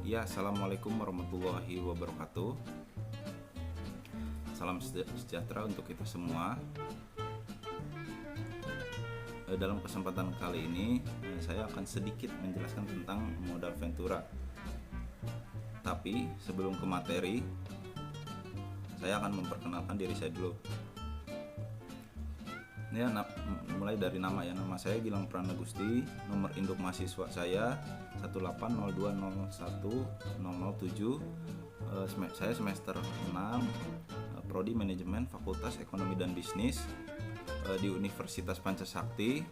Ya, assalamualaikum warahmatullahi wabarakatuh. Salam sejahtera untuk kita semua. Dalam kesempatan kali ini, saya akan sedikit menjelaskan tentang modal ventura. Tapi sebelum ke materi, saya akan memperkenalkan diri saya dulu. Ini mulai dari nama ya. Nama saya Gilang Prana Gusti. Nomor induk mahasiswa saya 180210007. Saya semester 6, Prodi Manajemen Fakultas Ekonomi dan Bisnis di Universitas Pancasakti.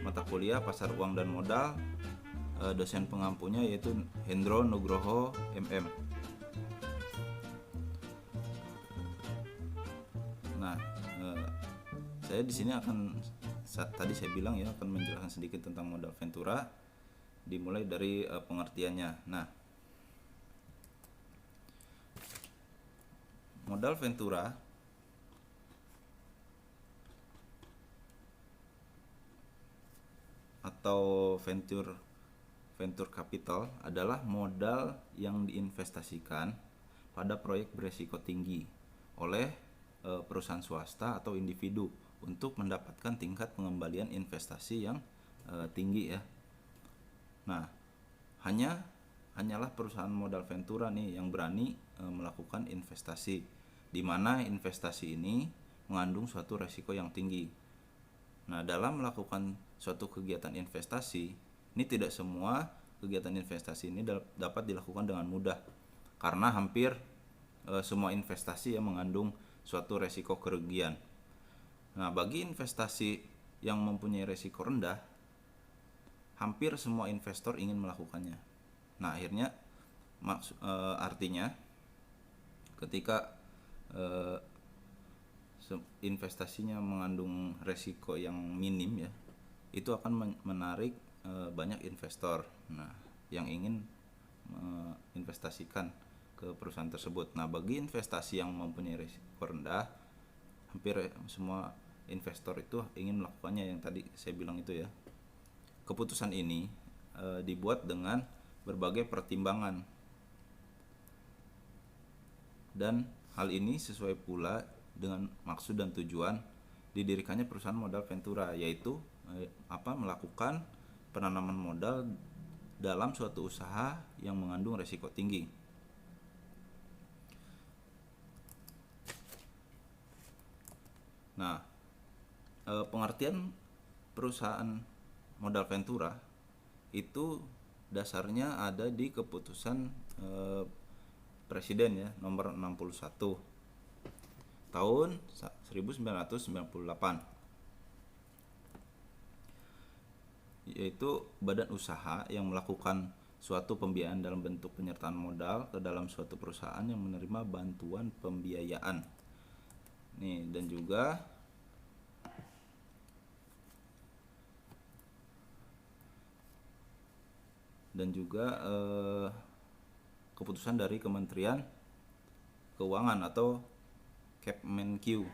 Mata kuliah Pasar Uang dan Modal. Dosen pengampunya yaitu Hendro Nugroho MM. Nah, saya di sini tadi saya bilang ya, akan menjelaskan sedikit tentang modal ventura, dimulai dari pengertiannya. Nah, modal ventura atau venture capital adalah modal yang diinvestasikan pada proyek beresiko tinggi oleh perusahaan swasta atau individu untuk mendapatkan tingkat pengembalian investasi yang tinggi ya. Nah, hanyalah perusahaan modal ventura nih yang berani melakukan investasi, di mana investasi ini mengandung suatu resiko yang tinggi. Nah, dalam melakukan suatu kegiatan investasi, ini tidak semua kegiatan investasi ini dapat dilakukan dengan mudah, karena hampir semua investasi yang mengandung suatu resiko kerugian. Nah, bagi investasi yang mempunyai resiko rendah, hampir semua investor ingin melakukannya. Nah, artinya ketika investasinya mengandung resiko yang minim ya, itu akan menarik banyak investor. Nah, yang ingin menginvestasikan ke perusahaan tersebut. Nah, bagi investasi yang mempunyai risiko rendah, hampir semua investor itu ingin melakukannya, yang tadi saya bilang itu ya. Keputusan ini dibuat dengan berbagai pertimbangan, dan hal ini sesuai pula dengan maksud dan tujuan didirikannya perusahaan modal ventura, yaitu melakukan penanaman modal dalam suatu usaha yang mengandung risiko tinggi. Nah, pengertian perusahaan modal ventura itu dasarnya ada di keputusan Presiden ya, nomor 61 tahun 1998, yaitu badan usaha yang melakukan suatu pembiayaan dalam bentuk penyertaan modal ke dalam suatu perusahaan yang menerima bantuan pembiayaan. Nih, dan juga keputusan dari Kementerian Keuangan atau Kepmenq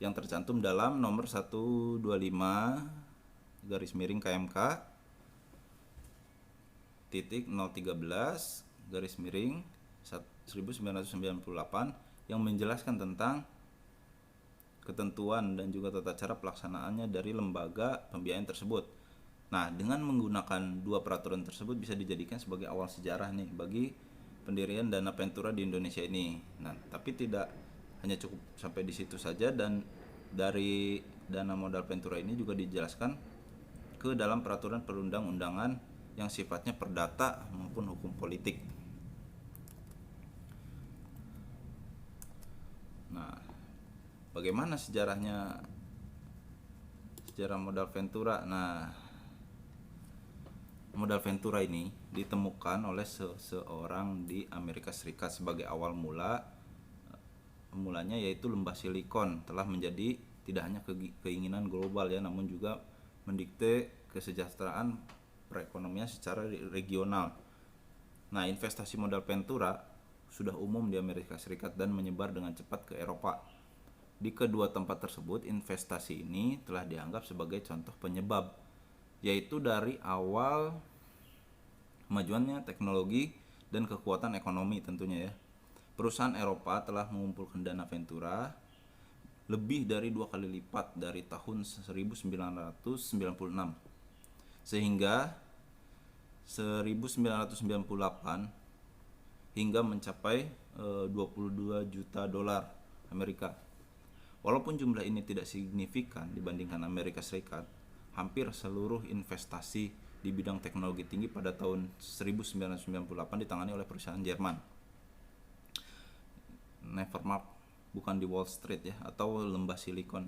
yang tercantum dalam nomor 125/KMK titik 013 garis miring 1998 yang menjelaskan tentang ketentuan dan juga tata cara pelaksanaannya dari lembaga pembiayaan tersebut. Nah, dengan menggunakan dua peraturan tersebut bisa dijadikan sebagai awal sejarah nih bagi pendirian dana ventura di Indonesia ini. Nah, tapi tidak hanya cukup sampai di situ saja, dan dari dana modal ventura ini juga dijelaskan ke dalam peraturan perundang-undangan yang sifatnya perdata maupun hukum politik. Nah, bagaimana sejarah modal ventura? Nah, modal ventura ini ditemukan oleh seseorang di Amerika Serikat sebagai awal mulanya, yaitu lembah silikon telah menjadi tidak hanya keinginan global ya, namun juga mendikte kesejahteraan perekonomian secara regional. Nah, investasi modal ventura sudah umum di Amerika Serikat dan menyebar dengan cepat ke Eropa. Di kedua tempat tersebut, investasi ini telah dianggap sebagai contoh penyebab, yaitu dari awal kemajuannya teknologi dan kekuatan ekonomi tentunya ya. Perusahaan Eropa telah mengumpulkan dana Ventura lebih dari 2 kali lipat dari tahun 1996, sehingga 1998 hingga mencapai 22 juta dolar Amerika. Walaupun jumlah ini tidak signifikan dibandingkan Amerika Serikat, hampir seluruh investasi di bidang teknologi tinggi pada tahun 1998 ditangani oleh perusahaan Jerman. Nevermark, bukan di Wall Street ya, atau lembah silikon.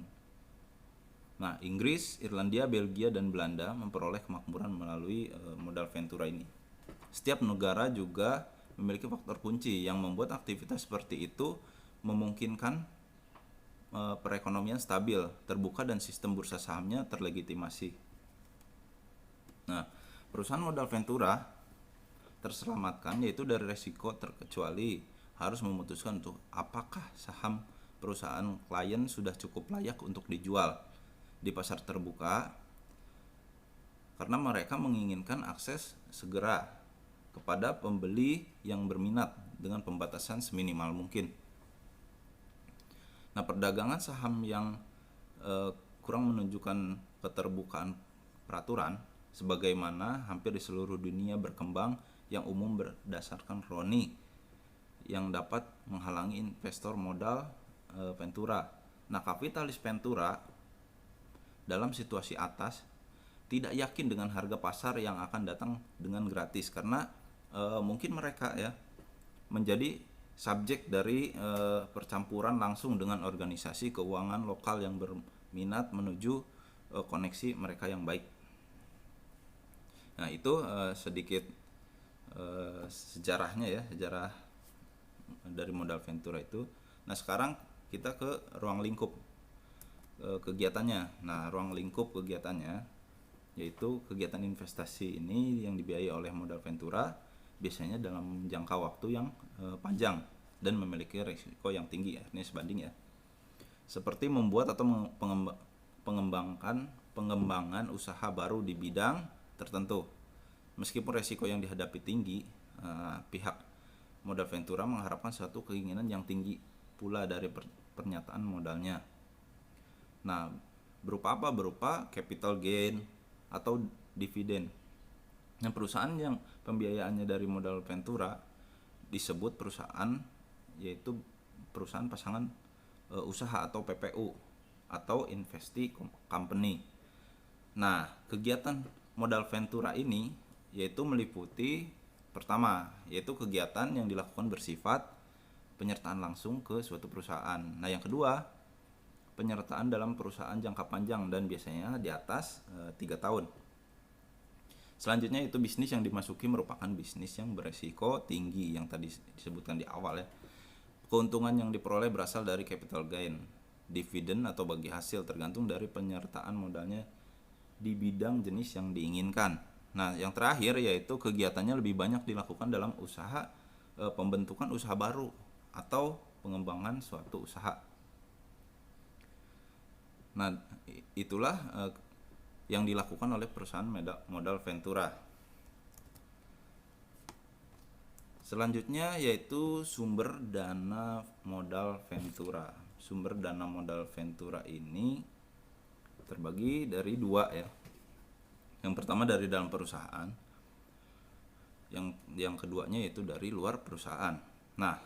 Nah, Inggris, Irlandia, Belgia, dan Belanda memperoleh kemakmuran melalui modal Ventura ini. Setiap negara juga memiliki faktor kunci yang membuat aktivitas seperti itu memungkinkan perekonomian stabil, terbuka, dan sistem bursa sahamnya terlegitimasi. Nah, perusahaan modal Ventura terselamatkan yaitu dari resiko terkecuali harus memutuskan untuk apakah saham perusahaan klien sudah cukup layak untuk dijual di pasar terbuka, karena mereka menginginkan akses segera kepada pembeli yang berminat dengan pembatasan seminimal mungkin. Nah, perdagangan saham yang kurang menunjukkan keterbukaan peraturan sebagaimana hampir di seluruh dunia berkembang yang umum berdasarkan kroni yang dapat menghalangi investor modal Ventura. Nah, kapitalis Ventura dalam situasi atas tidak yakin dengan harga pasar yang akan datang dengan gratis, karena mungkin mereka ya menjadi subjek dari percampuran langsung dengan organisasi keuangan lokal yang berminat menuju koneksi mereka yang baik. Nah, itu sedikit sejarahnya ya, sejarah dari modal Ventura itu. Nah, sekarang kita ke ruang lingkup kegiatannya. Nah, ruang lingkup kegiatannya yaitu kegiatan investasi ini yang dibiayai oleh modal Ventura biasanya dalam jangka waktu yang panjang dan memiliki risiko yang tinggi, artinya sebanding ya. Seperti membuat atau pengembangan usaha baru di bidang tertentu. Meskipun risiko yang dihadapi tinggi, pihak modal Ventura mengharapkan suatu keinginan yang tinggi pula dari pernyataan modalnya. Nah, berupa apa? Berupa capital gain atau dividen. Nah, perusahaan yang pembiayaannya dari modal Ventura disebut perusahaan, yaitu perusahaan pasangan usaha atau PPU atau investee company. Nah, kegiatan modal Ventura ini yaitu meliputi pertama, yaitu kegiatan yang dilakukan bersifat penyertaan langsung ke suatu perusahaan. Nah, yang kedua, penyertaan dalam perusahaan jangka panjang dan biasanya di atas 3 tahun. Selanjutnya itu bisnis yang dimasuki merupakan bisnis yang beresiko tinggi yang tadi disebutkan di awal ya. Keuntungan yang diperoleh berasal dari capital gain, dividen atau bagi hasil tergantung dari penyertaan modalnya di bidang jenis yang diinginkan. Nah, yang terakhir yaitu kegiatannya lebih banyak dilakukan dalam usaha pembentukan usaha baru atau pengembangan suatu usaha. Nah, itulah yang dilakukan oleh perusahaan modal Ventura. Selanjutnya yaitu sumber dana modal Ventura. Sumber dana modal Ventura ini terbagi dari dua ya. Yang pertama dari dalam perusahaan, yang keduanya yaitu dari luar perusahaan. Nah,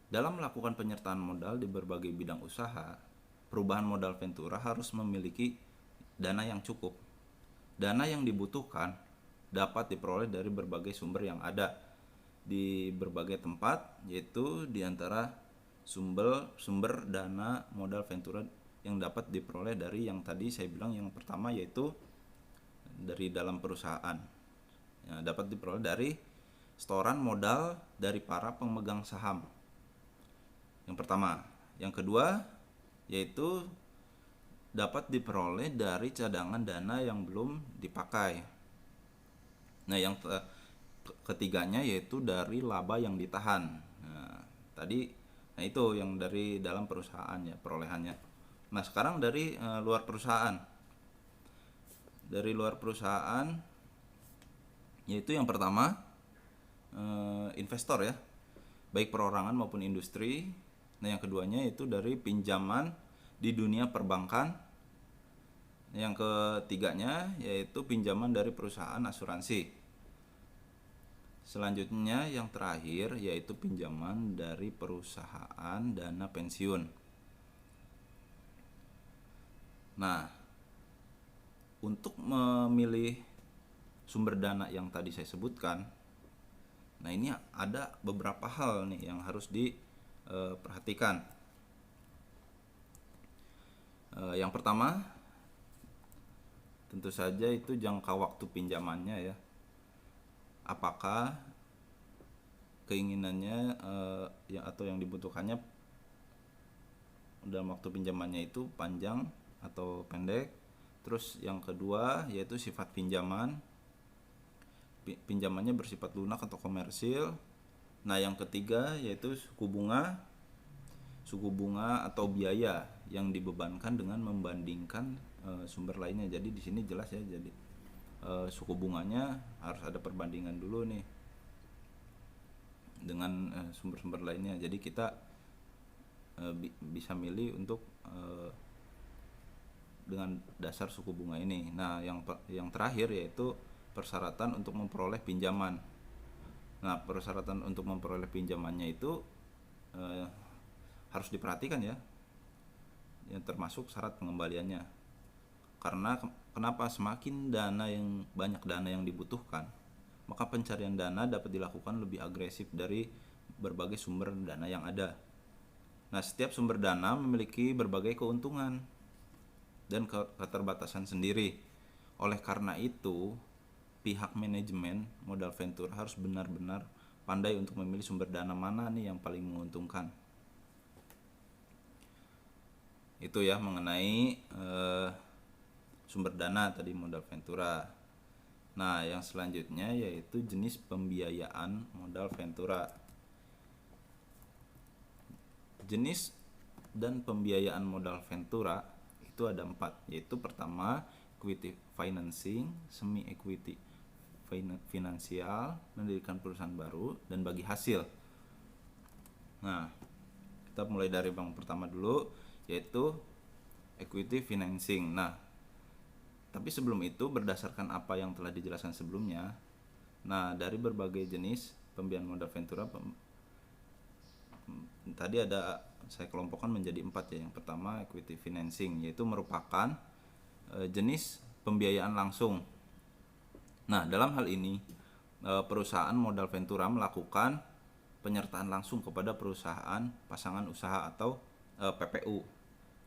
dalam melakukan penyertaan modal di berbagai bidang usaha, perubahan modal Ventura harus memiliki dana yang cukup. Dana yang dibutuhkan dapat diperoleh dari berbagai sumber yang ada di berbagai tempat, yaitu diantara sumber dana modal Ventura yang dapat diperoleh dari yang tadi saya bilang, yang pertama yaitu dari dalam perusahaan. Ya, dapat diperoleh dari setoran modal dari para pemegang saham. Yang pertama. Yang kedua yaitu dapat diperoleh dari cadangan dana yang belum dipakai. Nah, yang ketiganya yaitu dari laba yang ditahan. Nah, itu yang dari dalam perusahaan ya perolehannya. Nah, sekarang dari luar perusahaan. Dari luar perusahaan yaitu yang pertama investor ya, baik perorangan maupun industri. Nah, yang keduanya itu dari pinjaman di dunia perbankan. Yang ketiganya yaitu pinjaman dari perusahaan asuransi. Selanjutnya yang terakhir yaitu pinjaman dari perusahaan dana pensiun. Nah, untuk memilih sumber dana yang tadi saya sebutkan, nah ini ada beberapa hal nih yang harus diperhatikan. Yang pertama, tentu saja itu jangka waktu pinjamannya ya. Apakah keinginannya atau yang dibutuhkannya dalam waktu pinjamannya itu panjang atau pendek. Terus yang kedua yaitu sifat pinjaman. Pinjamannya bersifat lunak atau komersil. Nah, yang ketiga yaitu suku bunga atau biaya yang dibebankan dengan membandingkan sumber lainnya. Jadi di sini jelas ya, jadi suku bunganya harus ada perbandingan dulu nih dengan sumber-sumber lainnya. Jadi kita bisa milih untuk dengan dasar suku bunga ini. Nah, yang terakhir yaitu persyaratan untuk memperoleh pinjaman. Nah, persyaratan untuk memperoleh pinjamannya itu harus diperhatikan ya, yang termasuk syarat pengembaliannya. Karena kenapa? Semakin banyak dana yang dibutuhkan, maka pencarian dana dapat dilakukan lebih agresif dari berbagai sumber dana yang ada. Nah, setiap sumber dana memiliki berbagai keuntungan dan keterbatasan sendiri. Oleh karena itu, pihak manajemen modal ventura harus benar-benar pandai untuk memilih sumber dana mana nih yang paling menguntungkan. Itu ya mengenai sumber dana tadi modal ventura. Nah, yang selanjutnya yaitu jenis pembiayaan modal ventura. Jenis dan pembiayaan modal ventura itu ada 4, yaitu pertama equity financing, semi equity finansial, mendirikan perusahaan baru, dan bagi hasil. Nah, kita mulai dari yang pertama dulu, yaitu equity financing. Nah, tapi sebelum itu berdasarkan apa yang telah dijelaskan sebelumnya, nah dari berbagai jenis pembiayaan modal ventura tadi saya kelompokkan menjadi 4 ya. Yang pertama equity financing, yaitu merupakan jenis pembiayaan langsung. Nah, dalam hal ini perusahaan modal ventura melakukan penyertaan langsung kepada perusahaan pasangan usaha atau PPU.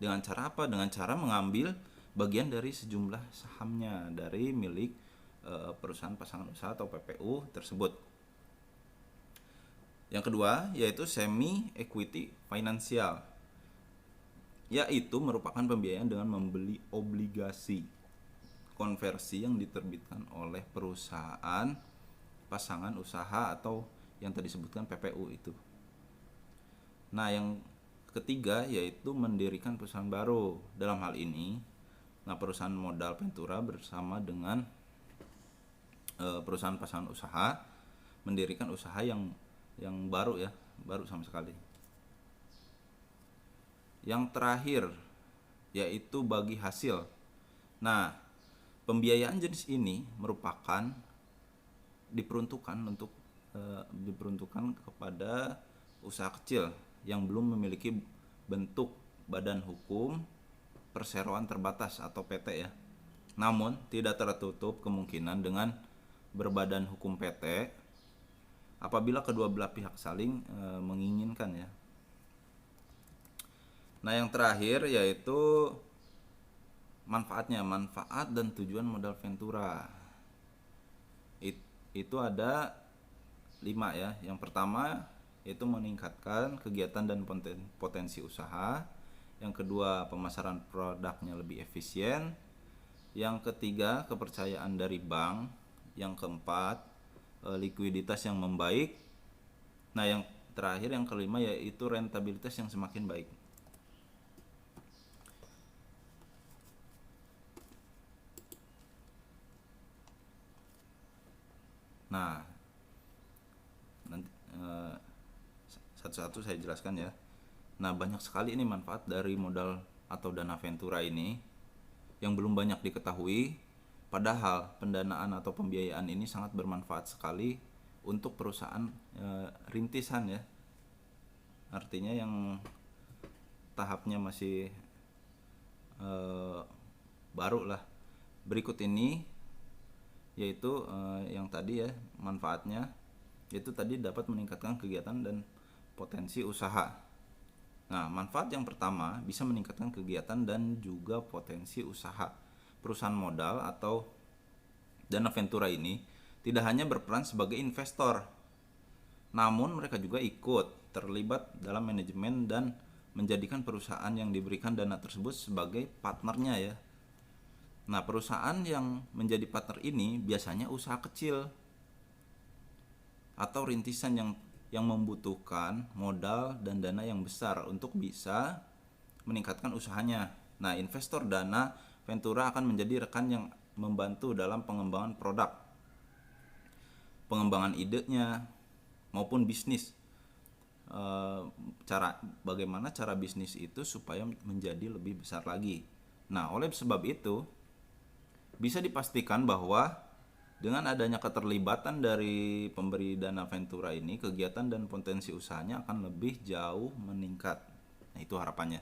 Dengan cara apa? Dengan cara mengambil bagian dari sejumlah sahamnya dari milik perusahaan pasangan usaha atau PPU tersebut. Yang kedua yaitu semi equity finansial, yaitu merupakan pembiayaan dengan membeli obligasi konversi yang diterbitkan oleh perusahaan pasangan usaha atau yang tadi disebutkan PPU itu. Nah, yang ketiga yaitu mendirikan perusahaan baru. Dalam hal ini, nah perusahaan modal ventura bersama dengan perusahaan pasangan usaha mendirikan usaha yang baru ya, baru sama sekali. Yang terakhir yaitu bagi hasil. Nah, pembiayaan jenis ini diperuntukkan kepada usaha kecil yang belum memiliki bentuk badan hukum perseroan terbatas atau PT ya. Namun tidak tertutup kemungkinan dengan berbadan hukum PT apabila kedua belah pihak saling menginginkan ya. Nah, yang terakhir yaitu manfaat dan tujuan modal ventura. Itu ada 5 ya. Yang pertama yaitu meningkatkan kegiatan dan potensi usaha. Yang kedua, pemasaran produknya lebih efisien. Yang ketiga, kepercayaan dari bank. Yang keempat, likuiditas yang membaik. Nah, yang terakhir yang kelima yaitu rentabilitas yang semakin baik. Nah, satu-satu saya jelaskan ya. Nah, banyak sekali ini manfaat dari modal atau dana ventura ini yang belum banyak diketahui, padahal pendanaan atau pembiayaan ini sangat bermanfaat sekali untuk perusahaan rintisan ya. Artinya yang tahapnya masih baru lah. Berikut ini yaitu yang tadi ya manfaatnya, yaitu tadi dapat meningkatkan kegiatan dan potensi usaha. Nah, manfaat yang pertama bisa meningkatkan kegiatan dan juga potensi usaha. Perusahaan modal atau dana ventura ini tidak hanya berperan sebagai investor, namun mereka juga ikut terlibat dalam manajemen dan menjadikan perusahaan yang diberikan dana tersebut sebagai partnernya ya. Nah, perusahaan yang menjadi partner ini biasanya usaha kecil atau rintisan yang membutuhkan modal dan dana yang besar untuk bisa meningkatkan usahanya. Nah, investor dana ventura akan menjadi rekan yang membantu dalam pengembangan produk, pengembangan idenya maupun bisnis. Bagaimana cara bisnis itu supaya menjadi lebih besar lagi. Nah, oleh sebab itu bisa dipastikan bahwa dengan adanya keterlibatan dari pemberi dana ventura ini, kegiatan dan potensi usahanya akan lebih jauh meningkat. Nah, itu harapannya.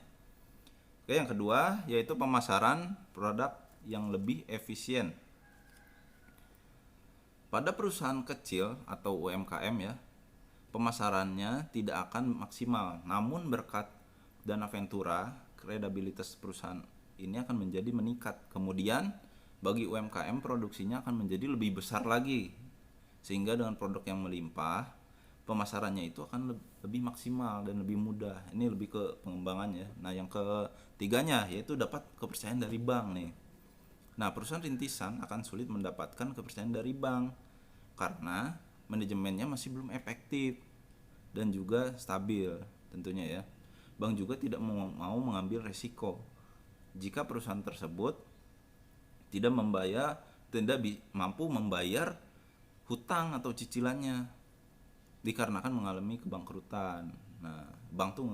Oke, yang kedua yaitu pemasaran produk yang lebih efisien. Pada perusahaan kecil atau UMKM ya, pemasarannya tidak akan maksimal. Namun berkat dana ventura, kredibilitas perusahaan ini akan menjadi meningkat. Kemudian bagi UMKM produksinya akan menjadi lebih besar lagi, sehingga dengan produk yang melimpah pemasarannya itu akan lebih maksimal dan lebih mudah. Ini lebih ke pengembangannya. Nah, yang ketiganya yaitu dapat kepercayaan dari bank nih. Nah, perusahaan rintisan akan sulit mendapatkan kepercayaan dari bank karena manajemennya masih belum efektif dan juga stabil tentunya ya. Bank juga tidak mau mengambil resiko jika perusahaan tersebut tidak mampu membayar hutang atau cicilannya dikarenakan mengalami kebangkrutan. Nah, bank tuh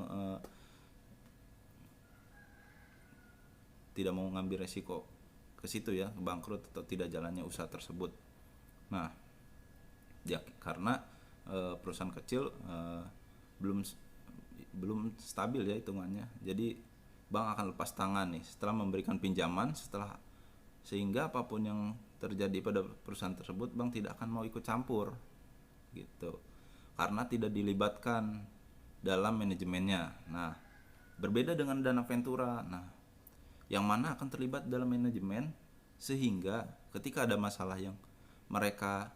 tidak mau mengambil resiko ke situ ya, bangkrut atau tidak jalannya usaha tersebut. Nah, ya karena perusahaan kecil belum stabil ya hitungannya. Jadi bank akan lepas tangan nih setelah memberikan pinjaman, sehingga apapun yang terjadi pada perusahaan tersebut bank tidak akan mau ikut campur gitu, karena tidak dilibatkan dalam manajemennya. Nah, berbeda dengan dana ventura, yang mana akan terlibat dalam manajemen, sehingga ketika ada masalah yang mereka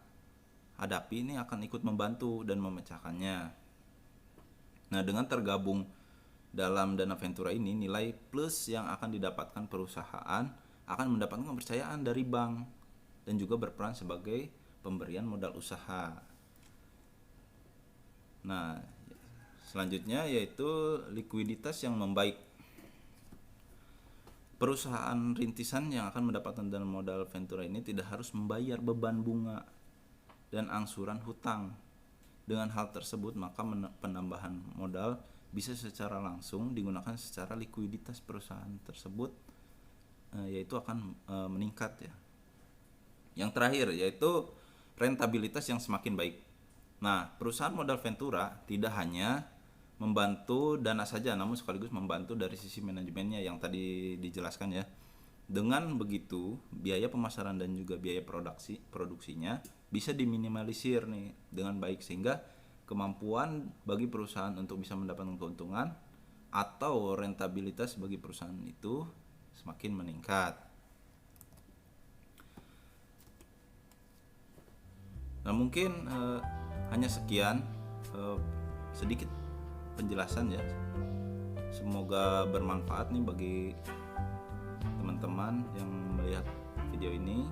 hadapi ini akan ikut membantu dan memecahkannya. Nah, dengan tergabung dalam dana ventura ini, nilai plus yang akan didapatkan perusahaan akan mendapatkan kepercayaan dari bank dan juga berperan sebagai pemberian modal usaha. Nah, selanjutnya yaitu likuiditas yang membaik. Perusahaan rintisan yang akan mendapatkan dana modal ventura ini tidak harus membayar beban bunga dan angsuran hutang. Dengan hal tersebut, maka penambahan modal bisa secara langsung digunakan secara likuiditas perusahaan tersebut, yaitu akan meningkat ya. Yang terakhir yaitu rentabilitas yang semakin baik. Nah, perusahaan modal ventura tidak hanya membantu dana saja, namun sekaligus membantu dari sisi manajemennya yang tadi dijelaskan ya. Dengan begitu, biaya pemasaran dan juga biaya produksinya bisa diminimalisir nih dengan baik, sehingga kemampuan bagi perusahaan untuk bisa mendapatkan keuntungan atau rentabilitas bagi perusahaan itu semakin meningkat. Nah, mungkin hanya sekian sedikit penjelasan ya. Semoga bermanfaat nih bagi teman-teman yang melihat video ini.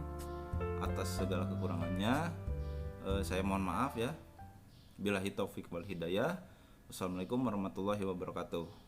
Atas segala kekurangannya saya mohon maaf ya. Billahi taufik wal hidayah. Wassalamualaikum warahmatullahi wabarakatuh.